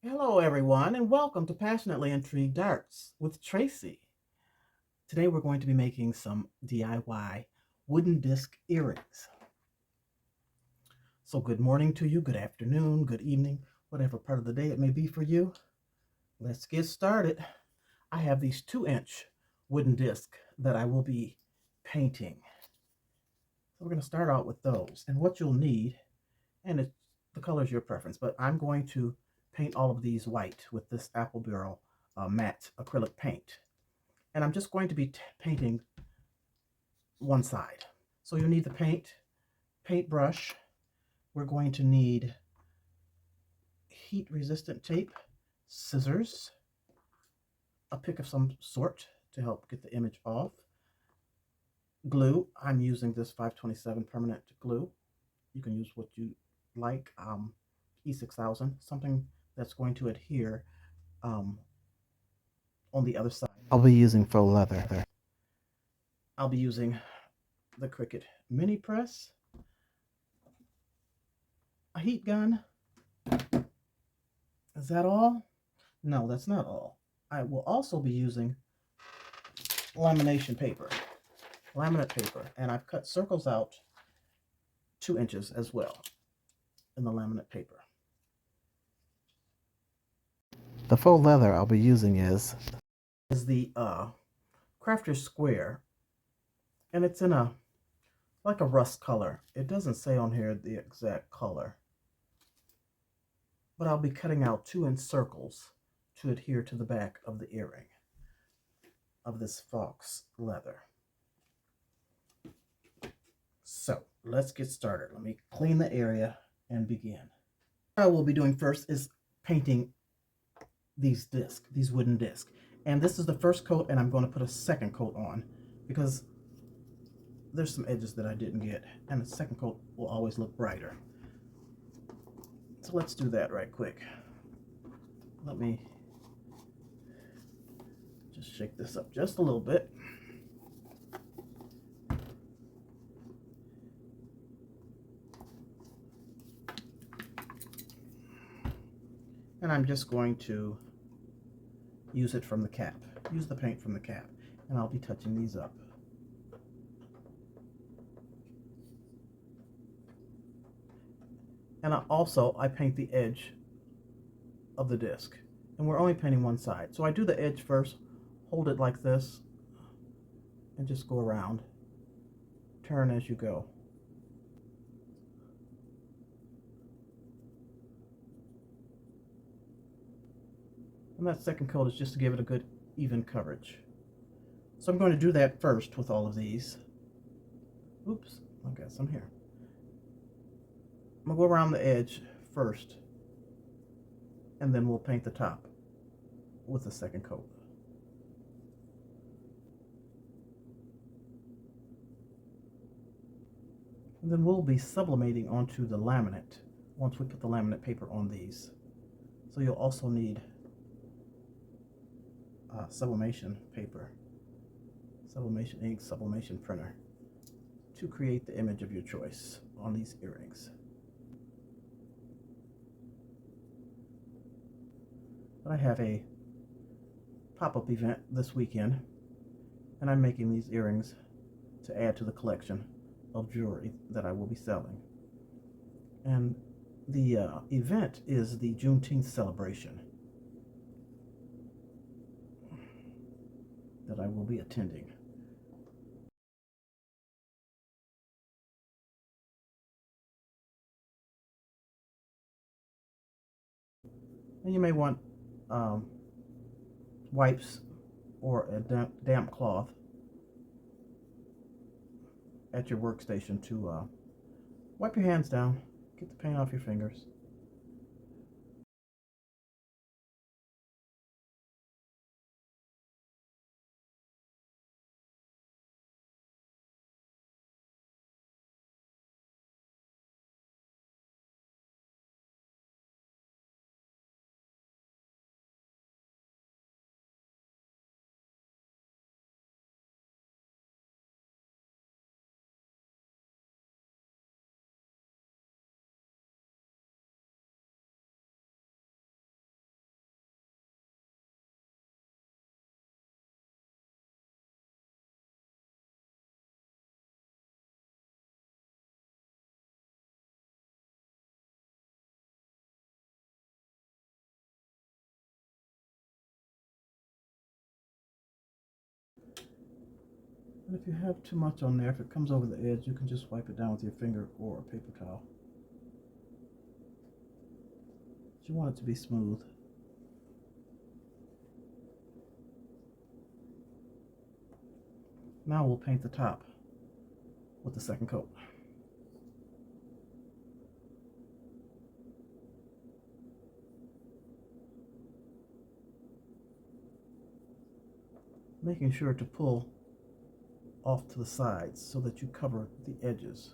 Hello, everyone, and welcome to Passionately Intrigued Arts with Tracy. Today, we're going to be making some DIY wooden disc earrings. So, good morning to you, good afternoon, good evening, whatever part of the day it may be for you. Let's get started. I have these 2-inch wooden discs that I will be painting. So, we're going to start out with those. And what you'll need, and the color is your preference, but I'm going to paint all of these white with this Apple Barrel matte acrylic paint. And I'm just going to be painting one side. So you need the paintbrush. We're going to need heat resistant tape, scissors, a pick of some sort to help get the image off, glue. I'm using this 527 permanent glue. You can use what you like, E6000, something that's going to adhere um, on the other side. I'll be using faux leather. I'll be using the Cricut mini press, a heat gun. Is that all? No, that's not all. I will also be using lamination paper, laminate paper, and I've cut circles out 2 inches as well in the laminate paper. The faux leather I'll be using is the Crafter's Square, and it's in a like a rust color. It doesn't say on here the exact color, but I'll be cutting out 2-inch circles to adhere to the back of the earring of this fox leather. So let's get started. Let me clean the area and begin. What I will be doing first is painting these wooden discs. And this is the first coat, and I'm going to put a second coat on because there's some edges that I didn't get, and the second coat will always look brighter. So let's do that right quick. Let me just shake this up just a little bit. And I'm just going to use it from the cap. Use the paint from the cap. And I'll be touching these up. And I paint the edge of the disc. And we're only painting one side. So I do the edge first, hold it like this, and just go around. Turn as you go. And that second coat is just to give it a good even coverage. So I'm going to do that first with all of these. Oops, I got some here. I'm going to go around the edge first, and then we'll paint the top with the second coat. And then we'll be sublimating onto the laminate once we put the laminate paper on these. So you'll also need sublimation paper, sublimation ink, sublimation printer to create the image of your choice on these earrings. But I have a pop-up event this weekend, and I'm making these earrings to add to the collection of jewelry that I will be selling. And the event is the Juneteenth celebration that I will be attending. And you may want wipes or a damp cloth at your workstation to wipe your hands down, get the paint off your fingers. And if you have too much on there, if it comes over the edge, you can just wipe it down with your finger or a paper towel. But you want it to be smooth. Now we'll paint the top with the second coat. Making sure to pull off to the sides so that you cover the edges.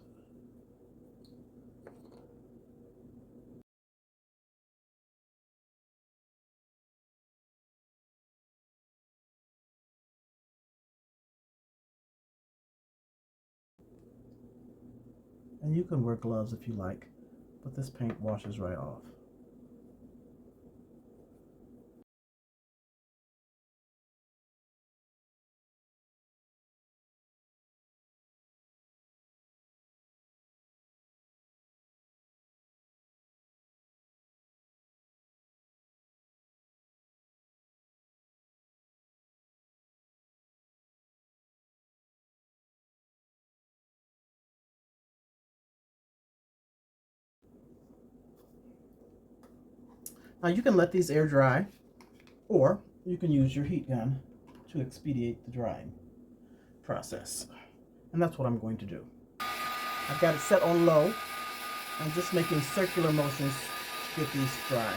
And you can wear gloves if you like, but this paint washes right off. Now you can let these air dry, or you can use your heat gun to expedite the drying process. And that's what I'm going to do. I've got it set on low. I'm just making circular motions to get these dry.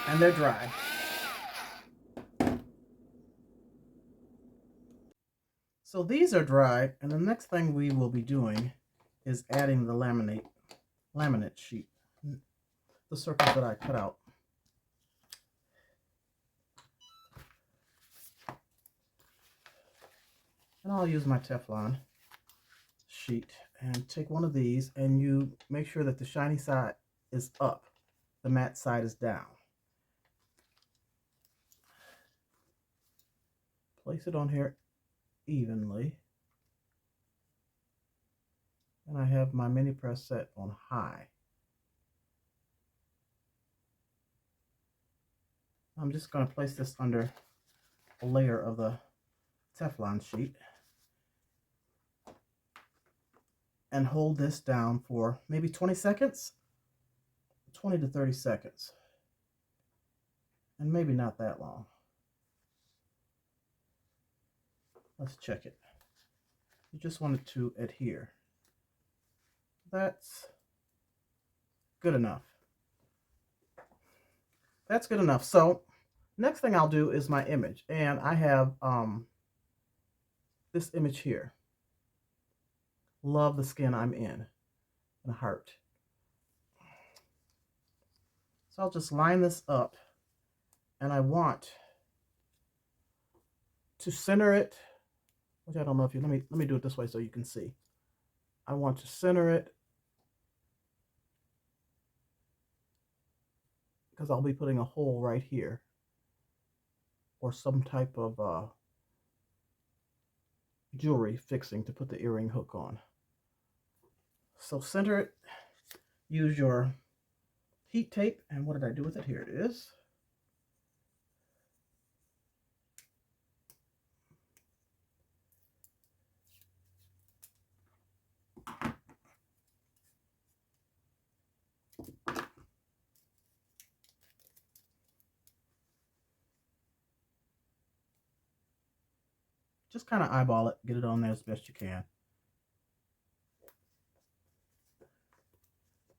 And they're dry. So these are dry, and the next thing we will be doing is adding the laminate sheet, the circles that I cut out. And I'll use my Teflon sheet and take one of these, and you make sure that the shiny side is up, the matte side is down. Place it on here evenly. And I have my mini press set on high. I'm just going to place this under a layer of the Teflon sheet and hold this down for maybe 20 seconds, 20 to 30 seconds, and maybe not that long. Let's check it. You just want it to adhere. That's good enough. That's good enough. So next thing I'll do is my image, and I have this image here. Love the skin I'm in, and a heart. So I'll just line this up, and I want to center it, which I don't know if you, let me do it this way so you can see. I want to center it because I'll be putting a hole right here, or some type of jewelry fixing to put the earring hook on. So center it, use your heat tape, and what did I do with it? Here it is. Just kind of eyeball it, get it on there as best you can,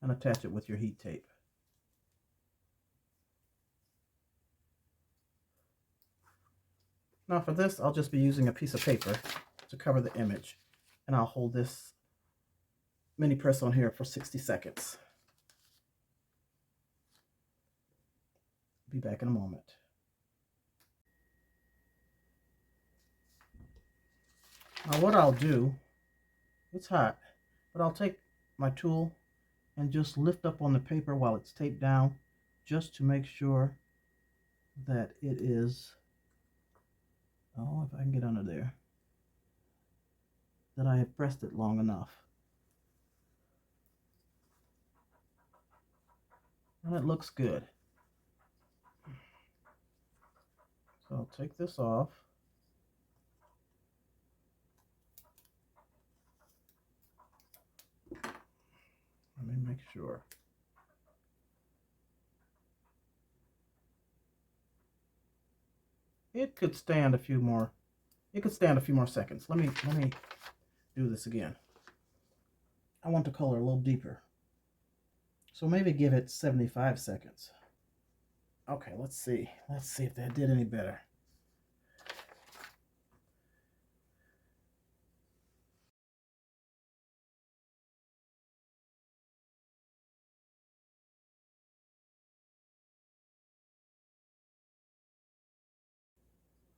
and attach it with your heat tape. Now for this, I'll just be using a piece of paper to cover the image, and I'll hold this mini press on here for 60 seconds. Be back in a moment. Now what I'll do, it's hot, but I'll take my tool and just lift up on the paper while it's taped down, just to make sure that it is, oh, if I can get under there, that I have pressed it long enough. And it looks good. So I'll take this off. Let me make sure. It could stand a few more. It could stand a few more seconds. Let me do this again. I want the color a little deeper. So maybe give it 75 seconds. Okay, let's see. Let's see if that did any better.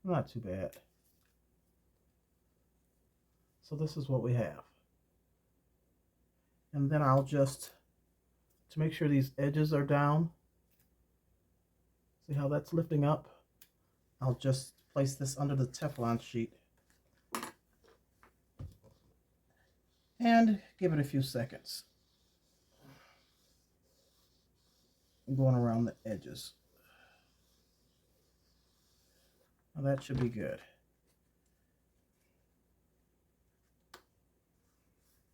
Not too bad. So this is what we have. And then I'll just, to make sure these edges are down, see how that's lifting up? I'll just place this under the Teflon sheet and give it a few seconds. I'm going around the edges. Now that should be good.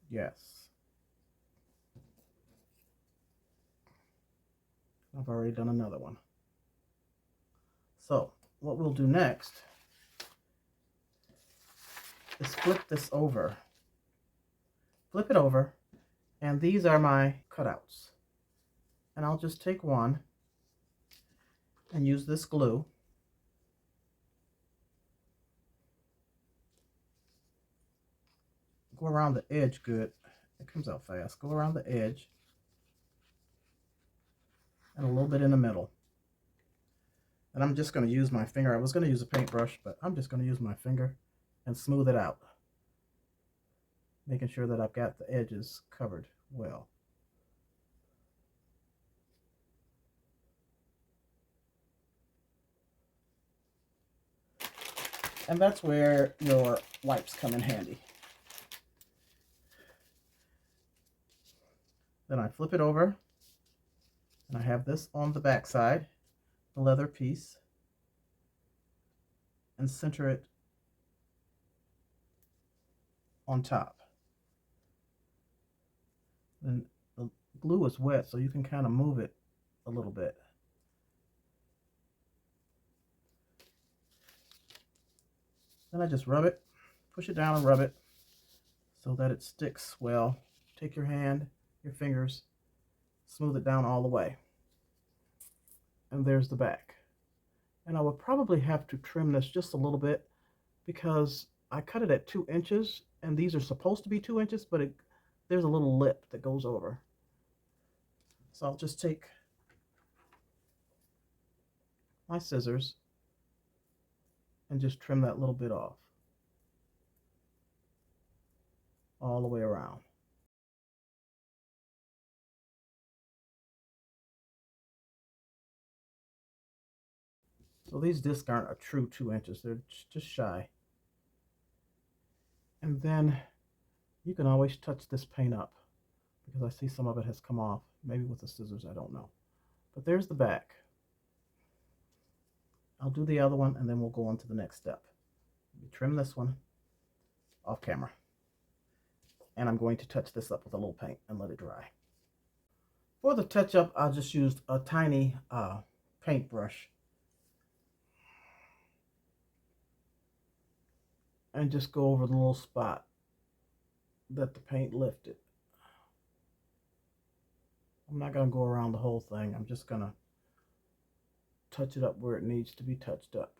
Yes. I've already done another one. So what we'll do next is flip this over. Flip it over, and these are my cutouts. And I'll just take one and use this glue. Go around the edge good. It comes out fast. Go around the edge and a little bit in the middle. And I'm just going to use my finger. I was going to use a paintbrush, but I'm just going to use my finger and smooth it out, making sure that I've got the edges covered well. And that's where your wipes come in handy. Then I flip it over, and I have this on the back side, the leather piece, and center it on top. Then the glue is wet, so you can kind of move it a little bit. Then I just rub it, push it down and rub it so that it sticks well. Take your hand, your fingers, smooth it down all the way. And there's the back. And I will probably have to trim this just a little bit because I cut it at 2 inches, and these are supposed to be 2 inches, but there's a little lip that goes over. So I'll just take my scissors and just trim that little bit off all the way around. So these discs aren't a true 2 inches, they're just shy. And then you can always touch this paint up because I see some of it has come off, maybe with the scissors, I don't know. But there's the back. I'll do the other one and then we'll go on to the next step. Let me trim this one off camera. And I'm going to touch this up with a little paint and let it dry. For the touch up, I just used a tiny paintbrush. And just go over the little spot that the paint lifted. I'm not going to go around the whole thing. I'm just going to touch it up where it needs to be touched up.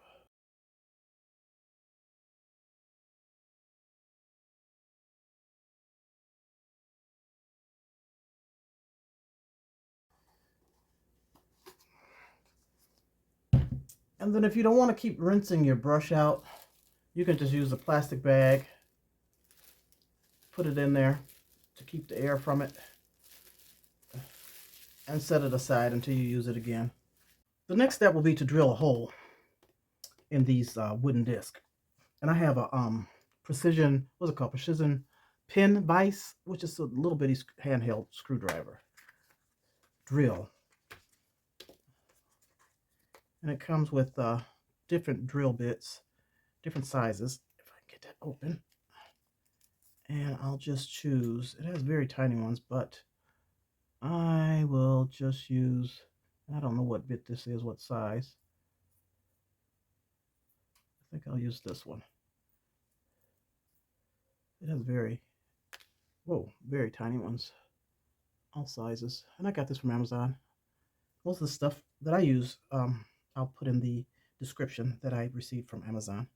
And then if you don't want to keep rinsing your brush out, you can just use a plastic bag, put it in there to keep the air from it, and set it aside until you use it again. The next step will be to drill a hole in these wooden discs. And I have a precision, what's it called? Precision pin vise, which is a little bitty handheld screwdriver drill. And it comes with different drill bits, different sizes. If I can get that open. And I'll just choose, it has very tiny ones, but I will just use, I don't know what bit this is, what size. I think I'll use this one. It has very tiny ones, all sizes. And I got this from Amazon. Most of the stuff that I use, I'll put in the description that I received from Amazon.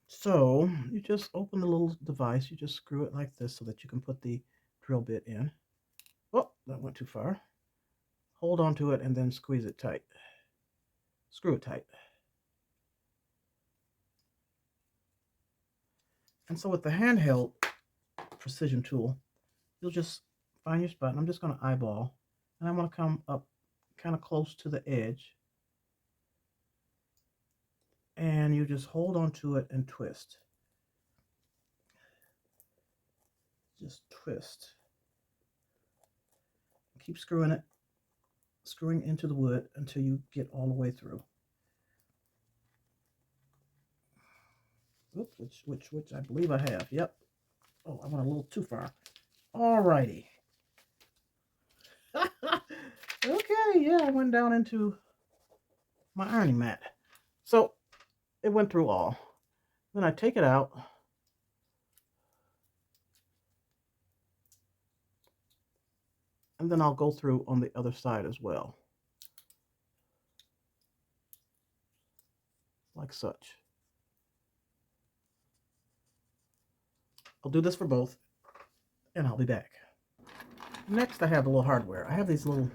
So you just open the little device, you just screw it like this so that you can put the drill bit in. Oh, that went too far. Hold on to it and then squeeze it tight. Screw it tight. And so with the handheld precision tool, you'll just find your spot, and I'm just going to eyeball, and I want to come up kind of close to the edge, and you just hold on to it and twist. Just twist. Keep screwing it, screwing into the wood until you get all the way through. Oops, which I believe I have. Yep. Oh, I went a little too far. Alrighty. Okay, yeah, I went down into my ironing mat. So it went through all. Then I take it out. And then I'll go through on the other side as well. Like such. I'll do this for both, and I'll be back. Next, I have a little hardware. I have these little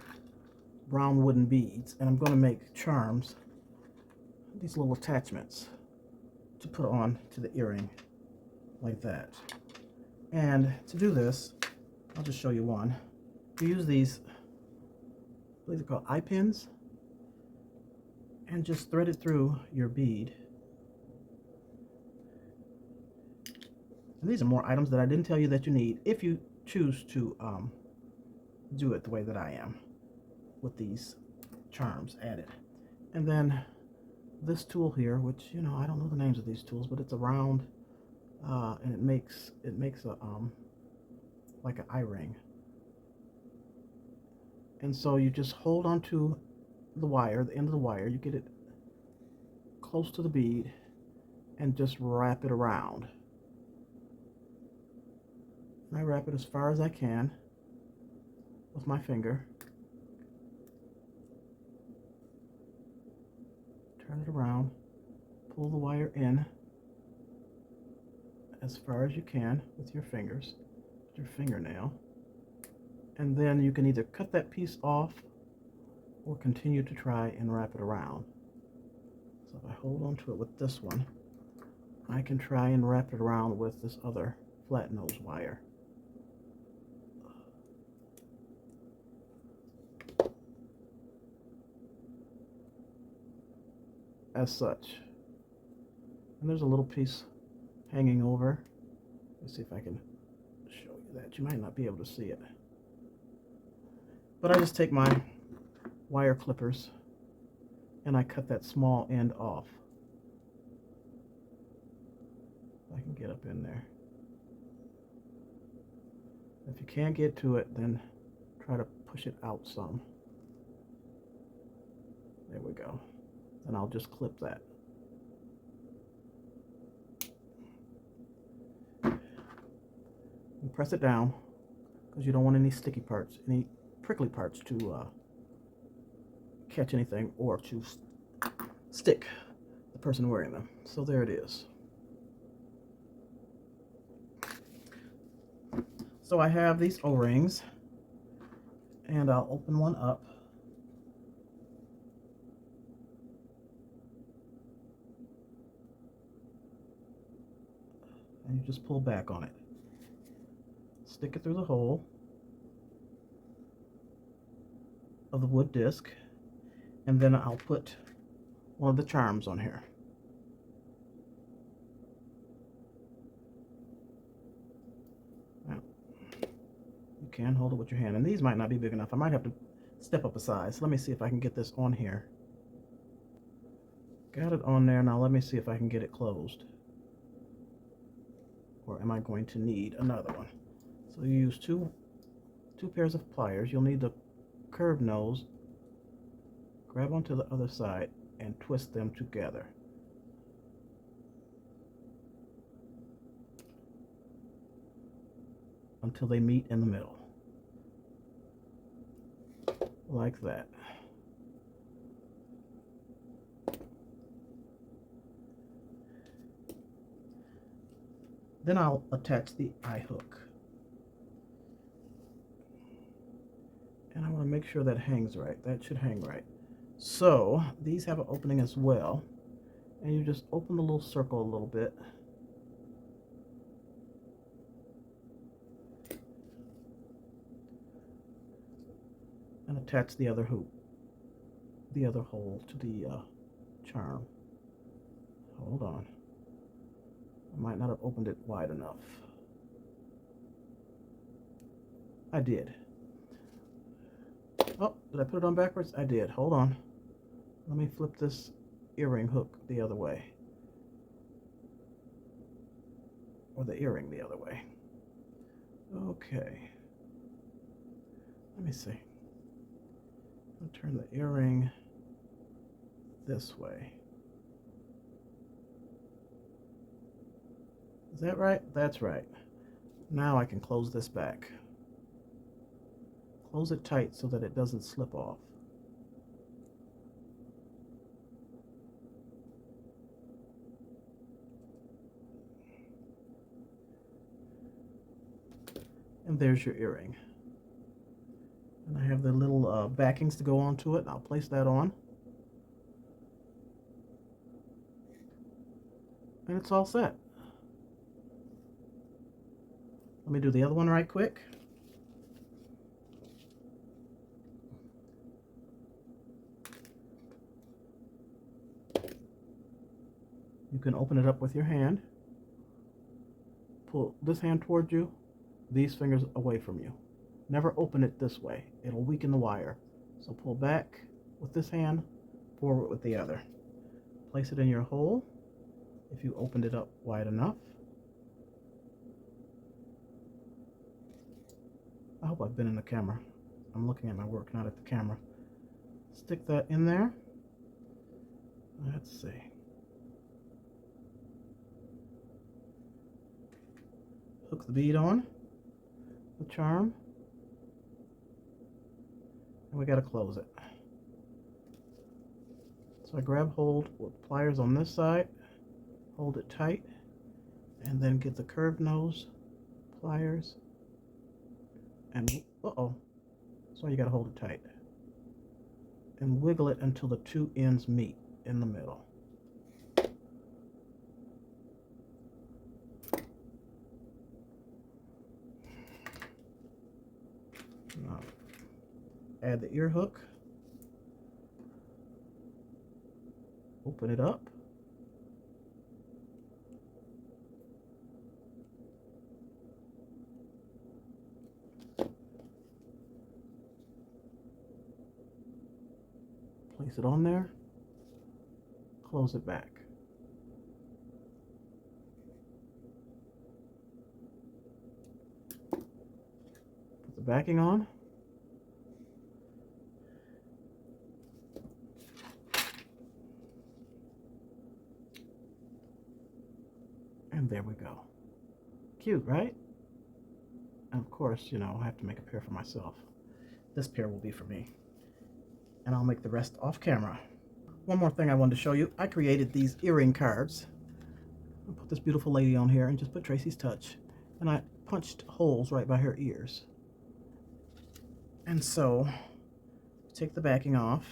brown wooden beads, and I'm going to make charms, these little attachments to put on to the earring, like that. And to do this, I'll just show you one. You use these, I believe they're called eye pins, and just thread it through your bead. And these are more items that I didn't tell you that you need if you choose to do it the way that I am with these charms added. And then this tool here, which, you know, I don't know the names of these tools, but it's a round and it makes a like an eye ring. And so you just hold on to the wire, the end of the wire, you get it close to the bead and just wrap it around. And I wrap it as far as I can with my finger. Turn it around, pull the wire in as far as you can with your fingers, with your fingernail. And then you can either cut that piece off or continue to try and wrap it around. So if I hold on to it with this one, I can try and wrap it around with this other flat nose wire. As such. And there's a little piece hanging over. Let's see if I can show you that. You might not be able to see it. But I just take my wire clippers and I cut that small end off. I can get up in there. If you can't get to it, then try to push it out some. There we go. Then I'll just clip that. And press it down because you don't want any sticky parts, any prickly parts to catch anything or to stick the person wearing them. So there it is. So I have these O-rings and I'll open one up. And you just pull back on it. Stick it through the hole of the wood disc, and then I'll put one of the charms on here. Now, you can hold it with your hand, and these might not be big enough. I might have to step up a size. Let me see if I can get this on here. Got it on there. Now let me see if I can get it closed. Or am I going to need another one? So you use two pairs of pliers. You'll need the curved nose. Grab onto the other side and twist them together. Until they meet in the middle. Like that. Then I'll attach the eye hook. And I want to make sure that hangs right. That should hang right. So these have an opening as well. And you just open the little circle a little bit. And attach the other hoop, the other hole to the charm. Hold on. I might not have opened it wide enough. I did. Oh, did I put it on backwards? I did. Hold on. Let me flip this earring hook the other way. Or the earring the other way. Okay. Let me see. I'll turn the earring this way. Is that right? That's right. Now I can close this back. Close it tight so that it doesn't slip off. And there's your earring. And I have the little backings to go onto it. I'll place that on. And it's all set. Let me do the other one right quick. You can open it up with your hand. Pull this hand towards you, these fingers away from you. Never open it this way. It'll weaken the wire. So pull back with this hand, forward with the other. Place it in your hole if you opened it up wide enough. I hope I've been in the camera. I'm looking at my work, not at the camera. Stick that in there. Let's see. Hook the bead on the charm. And we got to close it. So I grab hold with pliers on this side, hold it tight, and then get the curved nose pliers, and so you got to hold it tight and wiggle it until the two ends meet in the middle. Now, add the ear hook, open it up, place it on there, close it back. Put the backing on. And there we go. Cute, right? And of course, you know, I have to make a pair for myself. This pair will be for me. And I'll make the rest off camera. One more thing I wanted to show you. I created these earring cards. I put this beautiful lady on here and just put Tracy's touch. And I punched holes right by her ears. And so, take the backing off,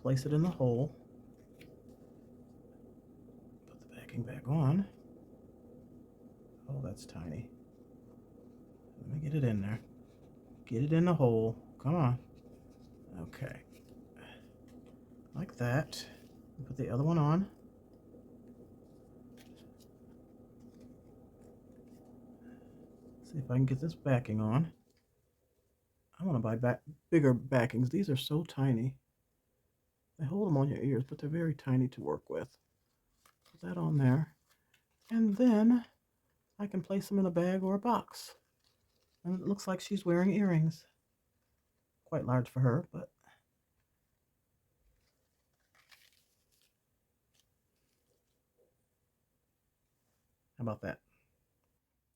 place it in the hole, put the backing back on. Oh, that's tiny. Let me get it in there. Get it in the hole. Come on. Okay. like that. Put the other one on. See if I can get this backing on. I want to buy bigger backings. These are so tiny. They hold them on your ears, but they're very tiny to work with. Put that on there. And then I can place them in a bag or a box. And it looks like she's wearing earrings. Quite large for her, but how about that?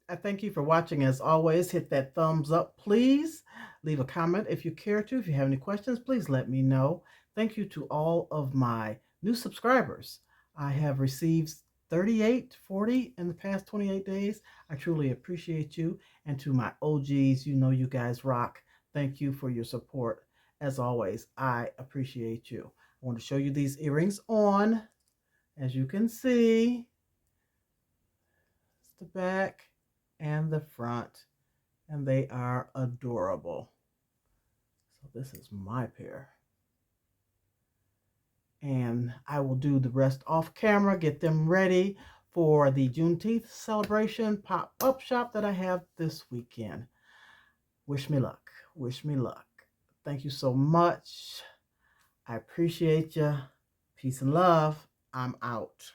I thank you for watching. As always, hit that thumbs up, please. Leave a comment if you care to. If you have any questions, please let me know. Thank you to all of my new subscribers. I have received 38, 40 in the past 28 days. I truly appreciate you. And to my OGs, you know you guys rock. Thank you for your support. As always, I appreciate you. I want to show you these earrings on. As you can see, it's the back and the front, and they are adorable. So this is my pair, and I will do the rest off camera, get them ready for the Juneteenth celebration pop-up shop that I have this weekend. Wish me luck. Wish me luck. Thank you so much. I appreciate you. Peace and love. I'm out.